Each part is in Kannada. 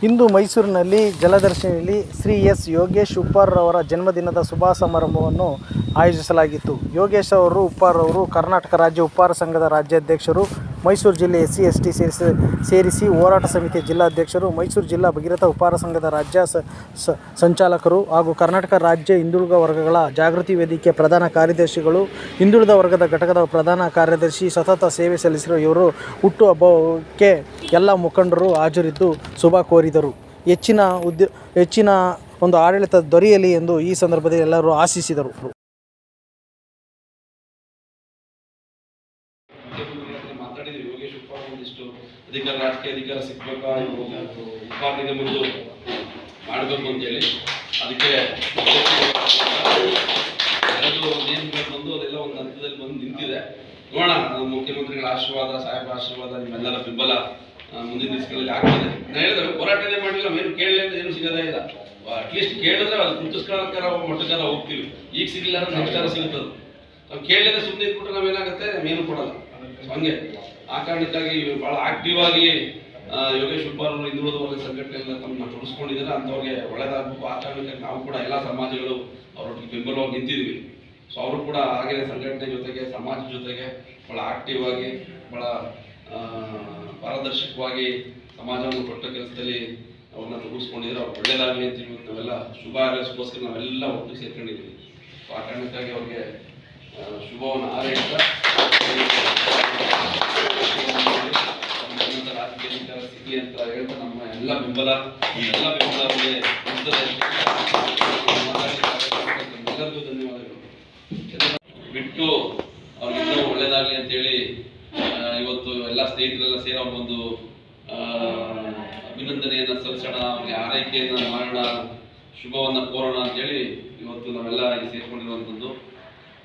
ಇಂದು ಮೈಸೂರಿನಲ್ಲಿ ಜಲದರ್ಶಿನಿಯಲ್ಲಿ ಶ್ರೀ ಎಸ್ ಯೋಗೇಶ್ ಉಪ್ಪಾರ್ ಅವರ ಜನ್ಮದಿನದ ಶುಭ ಸಮಾರಂಭವನ್ನು ಆಯೋಜಿಸಲಾಗಿತ್ತು. ಯೋಗೇಶ್ ಉಪ್ಪಾರ್ ಅವರು ಕರ್ನಾಟಕ ರಾಜ್ಯ ಉಪ್ಪಾರ ಸಂಘದ ರಾಜ್ಯಾಧ್ಯಕ್ಷರು, ಮೈಸೂರು ಜಿಲ್ಲೆ SC/ST ಸೇರಿಸಿ ಹೋರಾಟ ಸಮಿತಿಯ ಜಿಲ್ಲಾಧ್ಯಕ್ಷರು, ಮೈಸೂರು ಜಿಲ್ಲಾ ಭಗೀರಥ ಉಪ್ಪಾರ ಸಂಘದ ರಾಜ್ಯ ಸಂಚಾಲಕರು ಹಾಗೂ ಕರ್ನಾಟಕ ರಾಜ್ಯ ಹಿಂದುಳಿದ ವರ್ಗಗಳ ಜಾಗೃತಿ ವೇದಿಕೆ ಪ್ರಧಾನ ಕಾರ್ಯದರ್ಶಿಗಳು. ಹಿಂದುಳಿದ ವರ್ಗದ ಘಟಕದ ಪ್ರಧಾನ ಕಾರ್ಯದರ್ಶಿ ಸತತ ಸೇವೆ ಸಲ್ಲಿಸಿರುವ ಇವರು ಹುಟ್ಟುಹಬ್ಬಕ್ಕೆ ಎಲ್ಲ ಮುಖಂಡರು ಹಾಜರಿದ್ದು ಶುಭ ಕೋರಿದರು. ಹೆಚ್ಚಿನ ಒಂದು ಆಡಳಿತ ದೊರೆಯಲಿ ಎಂದು ಈ ಸಂದರ್ಭದಲ್ಲಿ ಎಲ್ಲರೂ ಆಶಿಸಿದರು. ಮಾತಾಡಿದ್ವಿ ಯೋಗೇಶ್ ಉಪ್ಪಾರ್ ಒಂದಿಷ್ಟು ರಾಜಕೀಯ ಅಧಿಕಾರ ಸಿಗ್ಬೇಕಾ, ಉಪ್ಪಾರ ನಿಗಮದ್ದು ಮಾಡಬೇಕು ಅಂತೇಳಿ ಅದಕ್ಕೆ ಏನು ಬಂದು ಅದೆಲ್ಲ ಒಂದು ಹಂತದಲ್ಲಿ ಬಂದು ನಿಂತಿದೆ. ನೋಡೋಣ, ಮುಖ್ಯಮಂತ್ರಿಗಳ ಆಶೀರ್ವಾದ, ಸಾಹೇಬರ ಆಶೀರ್ವಾದ, ನಿಮ್ಮೆಲ್ಲರ ಬೆಂಬಲ ಮುಂದಿನ ದಿವಸಗಳಲ್ಲಿ ಆಗ್ತದೆ. ನಾನು ಹೇಳಿದ್ರೆ ಹೋರಾಟನೇ ಮಾಡಲಿಲ್ಲ, ಏನು ಕೇಳಲಿ ಅಂತ ಏನು ಸಿಗೋದೇ ಇಲ್ಲ. ಅಟ್ಲೀಸ್ಟ್ ಕೇಳಿದ್ರೆ ಅದು ಗುರುತಿಸ್ಕೊಳ್ಳೋಕ್ಕಾರ ಮಟ್ಟಕ್ಕಾರ ಹೋಗ್ತೀವಿ. ಈಗ ಸಿಗಲಿಲ್ಲ ಅಂದ್ರೆ ನೆಕ್ಸ್ಟ್ ಆರ ಸಿಗುತ್ತದೆ. ನಾವು ಕೇಳಿದ್ರೆ ಸುಮ್ಮನೆ ಇಟ್ಬಿಟ್ರೆ ನಾವೇನಾಗುತ್ತೆ, ಏನು ಕೊಡಲ್ಲ. ಹಂಗೆ ಆ ಕಾರಣಕ್ಕಾಗಿ ಭಾಳ ಆಕ್ಟಿವ್ ಆಗಿ ಯೋಗೇಶ್ ಉಪ್ಪಾರ್ ಅವರು ಹಿಂದುಳಿದ ವರ್ಗ ಸಂಘಟನೆಯನ್ನ ತಮ್ಮನ್ನ ತೊಡಸ್ಕೊಂಡಿದ್ದಾರೆ. ಅಂಥವ್ರಿಗೆ ಒಳ್ಳೆದಾಗಬೇಕು. ಆ ಕಾರಣಕ್ಕಾಗಿ ನಾವು ಕೂಡ ಎಲ್ಲ ಸಮಾಜಗಳು ಅವರೊಟ್ಟಿಗೆ ಬೆಂಬಲವಾಗಿ ನಿಂತಿದ್ವಿ. ಸೊ ಅವರು ಕೂಡ ಹಾಗೆ ಸಂಘಟನೆ ಜೊತೆಗೆ ಸಮಾಜದ ಜೊತೆಗೆ ಭಾಳ ಆಕ್ಟಿವ್ ಆಗಿ ಭಾಳ ಪಾರದರ್ಶಕವಾಗಿ ಸಮಾಜವನ್ನು ಕೊಟ್ಟ ಕೆಲಸದಲ್ಲಿ ಅವ್ರನ್ನ ತೊಡಗಿಸ್ಕೊಂಡಿದ್ದಾರೆ. ಅವ್ರು ಒಳ್ಳೇದಾಗಲಿ ಅಂತ ಹೇಳಿ ನಾವೆಲ್ಲ ಶುಭ ಹಾರೈಸೋಸ್ಕರ ನಾವೆಲ್ಲ ಒಟ್ಟಿಗೆ ಸೇರ್ಕೊಂಡಿದ್ದೀವಿ. ಸೊ ಆ ಕಾರಣಕ್ಕಾಗಿ ಅವ್ರಿಗೆ ಶುಭವನ್ನು ಹಾರೈಸ್ತಾ ರಾಜಕೀಯ ಅಧಿಕಾರ ಸಿಗಲಿ ಅಂತ ಹೇಳ್ತಾ ನಮ್ಮ ಎಲ್ಲ ಬೆಂಬಲ ಅವ್ರಿಗೆ ಎಲ್ಲರಿಗೂ ಧನ್ಯವಾದಗಳು. ಬಿಟ್ಟು ಅವ್ರಿಗಿನ್ನೂ ಒಳ್ಳೇದಾಗಲಿ ಅಂತೇಳಿ ಇವತ್ತು ಎಲ್ಲ ಸ್ನೇಹಿತರೆಲ್ಲ ಸೇರಿ ಅವ್ರಿಗೊಂದು ಅಭಿನಂದನೆಯನ್ನು ಸಲ್ಲಿಸೋಣ, ಅವ್ರಿಗೆ ಆರೈಕೆಯನ್ನು ಮಾಡೋಣ, ಶುಭವನ್ನು ಕೋರೋಣ ಅಂತೇಳಿ ಇವತ್ತು ನಾವೆಲ್ಲ ಇಲ್ಲಿ ಸೇರ್ಕೊಂಡಿರುವಂಥದ್ದು.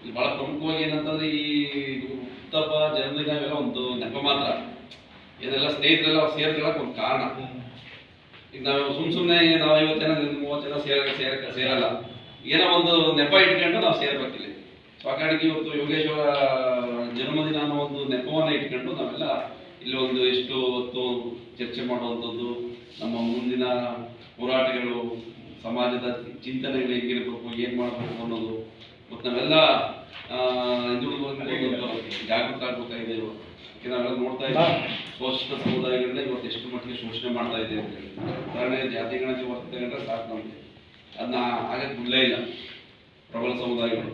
ಇದು ಭಾಳ ಪ್ರಮುಖವಾಗಿ ಏನಂತಂದ್ರೆ ಈ ಹುಟ್ಟುಹಬ್ಬ, ಜನ್ಮದಿನ ಇವೆಲ್ಲ ಒಂದು ನೆಪ ಮಾತ್ರ. ಇದೆಲ್ಲ ಸ್ನೇಹಿತರೆಲ್ಲ ಸೇರ್ಕೊಳ್ಳೋಕೆ ಒಂದು ಕಾರಣ. ಈಗ ನಾವು ಸುಮ್ಮನೆ ನಾವು 50 ಜನ 30 ಜನ ಸೇರಲ್ಲ, ಏನೋ ಒಂದು ನೆಪ ಇಟ್ಕೊಂಡು ನಾವು ಸೇರ್ಬೇಕಿಲ್ಲ. ಸೊ ಆ ಕಾರಣಕ್ಕೆ ಇವತ್ತು ಯೋಗೇಶ್ ಅವರ ಜನ್ಮದಿನ ಅನ್ನೋ ಒಂದು ನೆಪವನ್ನು ಇಟ್ಕೊಂಡು ನಾವೆಲ್ಲ ಇಲ್ಲಿ ಒಂದು ಎಷ್ಟು ಹೊತ್ತು ಚರ್ಚೆ ಮಾಡುವಂಥದ್ದು, ನಮ್ಮ ಮುಂದಿನ ಹೋರಾಟಗಳು, ಸಮಾಜದ ಚಿಂತನೆಗಳು ಹೆಂಗಿರಬೇಕು, ಏನು ಮಾಡಬೇಕು ಅನ್ನೋದು, ಮತ್ತು ನಾವೆಲ್ಲ ಹಿಂದುಳಿದ ಜಾಗೃತ ಆಗಬೇಕಾಗಿದೆ. ಯಾಕೆ ನಾವೆಲ್ಲ ನೋಡ್ತಾ ಇದ್ದೀವಿ ಶೋಷಿತ ಸಮುದಾಯಗಳನ್ನ ಇವತ್ತು ಎಷ್ಟು ಮಟ್ಟಿಗೆ ಶೋಷಣೆ ಮಾಡ್ತಾ ಇದ್ದೇವೆ ಅಂತ ಹೇಳಿ. ಉದಾಹರಣೆ ಜಾತಿ ಗಣತಿ ವರ್ತನೆ ಕಂಡ್ರೆ ಸಾಕು ನಮಗೆ, ಅದನ್ನ ಆಗಕ್ಕೆ ಬಿಡಲೇ ಇಲ್ಲ ಪ್ರಬಲ ಸಮುದಾಯಗಳು.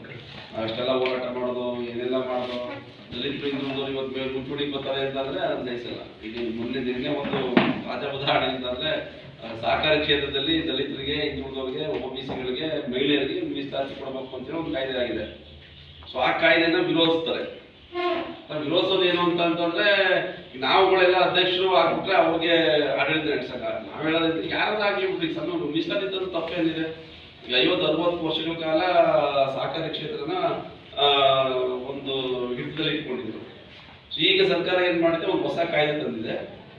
ಅಷ್ಟೆಲ್ಲ ಹೋರಾಟ ಮಾಡೋದು, ಏನೆಲ್ಲ ಮಾಡೋದು, ದಲಿತರು ಹಿಂದುಳಿದವರು ಇವತ್ತು ಮುಂಚೂಣಿಗೆ ಬರ್ತಾರೆ ಅಂತಂದ್ರೆ ಅದು ನೈಸಲ್ಲ. ಈಗ ಮೊನ್ನೆ ನಿನ್ನೆ ಒಂದು ರಾಜ ಉದಾಹರಣೆ ಅಂತಂದ್ರೆ ಸಹಕಾರಿ ಕ್ಷೇತ್ರದಲ್ಲಿ ದಲಿತರಿಗೆ, ಹಿಂದುಳಿದವರಿಗೆ, OBCಗಳಿಗೆ, ಮಹಿಳೆಯರಿಗೆ ಮೀಸಲಾತಿ ಕೊಡಬೇಕು ಅಂತೇಳಿ ಒಂದು ಕಾಯ್ದೆ ಆಗಿದೆ. ಸೊ ಆ ಕಾಯ್ದೆನ ವಿರೋಧಿಸ್ತಾರೆ. ವಿರೋಧಿಸೋದು ಏನು ಅಂತಂದ್ರೆ ನಾವುಗಳೆಲ್ಲ ಅಧ್ಯಕ್ಷರು ಆಗ್ಬಿಟ್ರೆ ಅವ್ರಿಗೆ ಆಡಳಿತ ನಡೆಸಕ್ಕಾಗಲ್ಲ. ನಾವು ಹೇಳೋದಂದ್ರೆ ಯಾರಾಗ್ಲಿ ಬಿಡ್ರಿ, ಸಣ್ಣ ಮೀಸಲಾತಿ ತಂದು ತಪ್ಪೇನಿದೆ. ಈಗ 50-60 ವರ್ಷಗಳ ಕಾಲ ಸಹಕಾರಿ ಕ್ಷೇತ್ರನ ಒಂದು ಹಿಡಿತದಲ್ಲಿ ಇಟ್ಕೊಂಡಿದ್ರು. ಸೊ ಈಗ ಸರ್ಕಾರ ಏನ್ ಮಾಡಿದೆ, ಒಂದು ಹೊಸ ಕಾಯ್ದೆ ತಂದಿದೆ.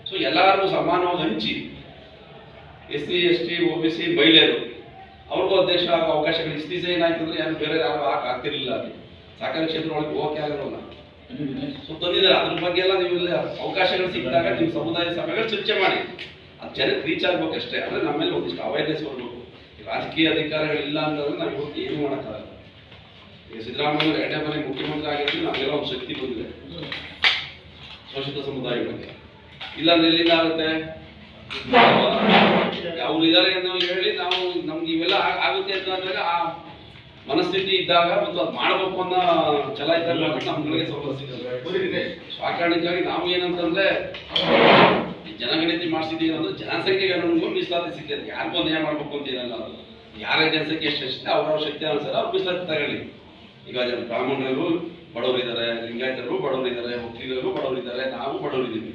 ಸೊ ಎಲ್ಲರಿಗೂ ಸಮಾನವಾಗಿ ಹಂಚಿ SC/ST OBC ಮಹಿಳೆಯರು ಅವ್ರಿಗೂ ಅಧ್ಯಕ್ಷ ಆಗೋ ಅವಕಾಶಗಳು. ಇಷ್ಟು ದಿವಸ ಏನಾಯ್ತು ಅಂದ್ರೆ ಯಾರು ಬೇರೆ ಯಾರು ಆಗ್ತಿರ್ಲಿಲ್ಲ, ಅಲ್ಲಿ ಸಹಕಾರಿ ಕ್ಷೇತ್ರ ಒಳಗೆ ಹೋಗಕ್ಕೆ ಆಗಲ್ಲ. ಸೊ ತಂದಿದ್ದಾರೆ. ಅದ್ರ ಬಗ್ಗೆ ಎಲ್ಲ ನೀವು ಅವಕಾಶಗಳು ಸಿಕ್ಕಿದಾಗ ನಿಮ್ಮ ಸಮುದಾಯ ಸಭೆಗಳು ಚರ್ಚೆ ಮಾಡಿ, ಅದು ಜನಕ್ಕೆ ರೀಚ್ ಆಗ್ಬೇಕಷ್ಟೇ. ಅಂದ್ರೆ ನಮ್ಮೇಲೆ ಒಂದಿಷ್ಟು ಅವೇರ್ನೆಸ್ ಬರಬೇಕು. ರಾಜಕೀಯ ಅಧಿಕಾರಗಳಿಲ್ಲ ಅಂತಂದ್ರೆ ನಾವು ಇವತ್ತು ಏನು ಮಾಡೋಕ್ಕಾಗಲ್ಲ. ಈಗ ಸಿದ್ದರಾಮಯ್ಯ 2ನೇ ಬಾರಿ ಮುಖ್ಯಮಂತ್ರಿ ಆಗಿದ್ರೆ ನಮಗೆಲ್ಲ ಒಂದು ಶಕ್ತಿ ಬಂದಿದೆ ಶೋಷಿತ ಸಮುದಾಯಗಳಿಗೆ. ಇಲ್ಲ ಅಂದ್ರೆ ಎಲ್ಲಿಂದ ಆಗುತ್ತೆ? ಅವ್ರು ಇದಾರೆ ಅಂತ ಹೇಳಿ ನಾವು ನಮ್ಗೆ ಇವೆಲ್ಲ ಆಗುತ್ತೆ ಅಂತ ಅಂದಾಗ ಆ ಮನಸ್ಥಿತಿ ಇದ್ದಾಗ ಮತ್ತು ಅದು ಮಾಡಬೇಕು ಅನ್ನೋ ಛಲ ಇದ್ದಾಗ ನಮ್ಗಳಿಗೆ ಸೌಲಭ್ಯ ಸಿಗುತ್ತೆ. ಆ ಕಾರಣಕ್ಕಾಗಿ ನಾವು ಏನಂತಂದ್ರೆ ಜನಗಣತಿ ಮಾಡಿಸಿದೀವಿ ಅನ್ನೋದು ಜನಸಂಖ್ಯೆಗೆ ಅನುಗುಣ ಮೀಸಲಾತಿ ಸಿಗ್ತದೆ. ಯಾರಿಗೂ ನ್ಯಾಯ ಮಾಡ್ಬೇಕು ಅಂತ ಏನಲ್ಲ. ಅದು ಯಾರ ಜನಸಂಖ್ಯೆ ಎಷ್ಟಿದೆ ಅವ್ರವ್ರ ಶಕ್ತಿ ಅನುಸಾರ ಅವ್ರು ಮೀಸಲಾತಿ ತಗೊಳ್ಳಿ. ಈಗ ಬ್ರಾಹ್ಮಣರು ಬಡವರಿದ್ದಾರೆ, ಲಿಂಗಾಯತರು ಬಡವರಿದ್ದಾರೆ, ಒಕ್ಕಲಿಗರು ಬಡವರಿದ್ದಾರೆ, ನಾವು ಬಡವರಿದ್ದೀವಿ.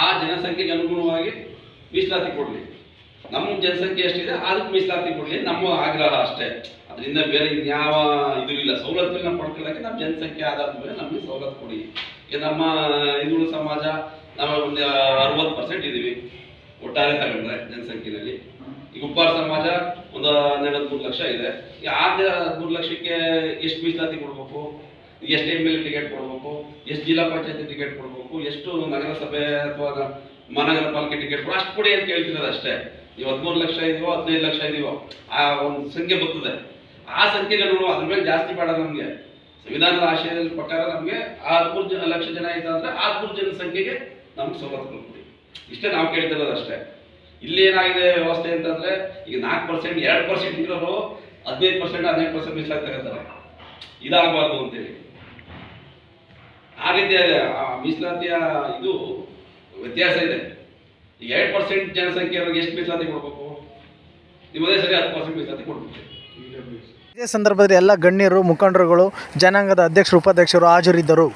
ಆ ಜನಸಂಖ್ಯೆಗೆ ಅನುಗುಣವಾಗಿ ಮೀಸಲಾತಿ ಕೊಡಲಿ. ನಮ್ಮ ಜನಸಂಖ್ಯೆ ಎಷ್ಟಿದೆ ಅದಕ್ಕೆ ಮೀಸಲಾತಿ ಕೊಡಲಿ, ನಮ್ಮ ಆಗ್ರಹ ಅಷ್ಟೇ. ಅದರಿಂದ ಬೇರೆ ಇನ್ಯಾವ ಇದು ಇಲ್ಲ. ಸವಲತ್ತುಗಳನ್ನ ಪಡ್ಕೊಳ್ಳೋಕ್ಕೆ ನಮ್ಮ ಜನಸಂಖ್ಯೆ ಆಧಾರದ ಮೇಲೆ ನಮಗೆ ಸವಲತ್ತು ಕೊಡಿ. ಈಗ ನಮ್ಮ ಹಿಂದುಳಿದ ಸಮಾಜ ನಾವು ಒಂದು 60% ಇದ್ದೀವಿ ಒಟ್ಟಾರೆ ತಗೊಂಡ್ರೆ ಜನಸಂಖ್ಯೆಯಲ್ಲಿ. ಈಗ ಉಪ್ಪಾರ ಸಮಾಜ ಒಂದು 12-13 ಲಕ್ಷ ಇದೆ. ಈ 13 ಲಕ್ಷಕ್ಕೆ ಎಷ್ಟು ಮೀಸಲಾತಿ ಕೊಡಬೇಕು, ಎಷ್ಟು MLA ಟಿಕೆಟ್ ಕೊಡಬೇಕು, ಎಷ್ಟು ಜಿಲ್ಲಾ ಪಂಚಾಯತಿ ಟಿಕೆಟ್ ಕೊಡಬೇಕು, ಎಷ್ಟು ನಗರಸಭೆ ಅಥವಾ ಮಹಾನಗರ ಪಾಲಿಕೆ ಟಿಕೆಟ್ ಅಷ್ಟು ಕೊಡಿ ಅಂತ ಕೇಳ್ತಿರೋದು ಅಷ್ಟೇ. ನೀವು 13 ಲಕ್ಷ ಇದೀವೋ 15 ಲಕ್ಷ ಇದೀವೋ ಆ ಒಂದು ಸಂಖ್ಯೆ ಬರ್ತದೆ. ಆ ಸಂಖ್ಯೆಗಳು ಅದ್ರ ಮೇಲೆ ಜಾಸ್ತಿ ಬೇಡ ನಮಗೆ. ಸಂವಿಧಾನದ ಆಶಯದ ಪ್ರಕಾರ ನಮಗೆ 13 ಲಕ್ಷ ಜನ ಆಯ್ತು ಅಂದ್ರೆ 13 ಜನ ಸಂಖ್ಯೆಗೆ ನಮ್ಗೆ ಸವಲತ್ತುಗಳು ಕೊಡಿ. ಇಷ್ಟೇ ನಾವು ಕೇಳ್ತಿರೋದು ಅಷ್ಟೇ. ಇಲ್ಲಿ ಏನಾಗಿದೆ ವ್ಯವಸ್ಥೆ ಅಂತಂದ್ರೆ ಈಗ 4%, 2% ಇರೋರು 15%, 15% ಮೀಸಲಾತಿ ತಗೋತಾರೆ. ಇದಾಗಬಾರ್ದು ಅಂತೇಳಿ ಆ ರೀತಿ ಮೀಸಲಾತಿಯ ಇದು ವ್ಯತ್ಯಾಸ ಇದೆ. ಈಗ 2% ಜನಸಂಖ್ಯೆ ಅವ್ರಿಗೆ ಎಷ್ಟು ಮೀಸಲಾತಿ ಕೊಡ್ಬೇಕು? ನೀವು ಅದೇ ಸರಿ 10% ಮೀಸಲಾತಿ ಕೊಡ್ಬೇಕು. ಇದೇ ಸಂದರ್ಭದಲ್ಲಿ ಎಲ್ಲ ಗಣ್ಯರು, ಮುಖಂಡರುಗಳು, ಜನಾಂಗದ ಅಧ್ಯಕ್ಷರು, ಉಪಾಧ್ಯಕ್ಷರು ಹಾಜರಿದ್ದರು.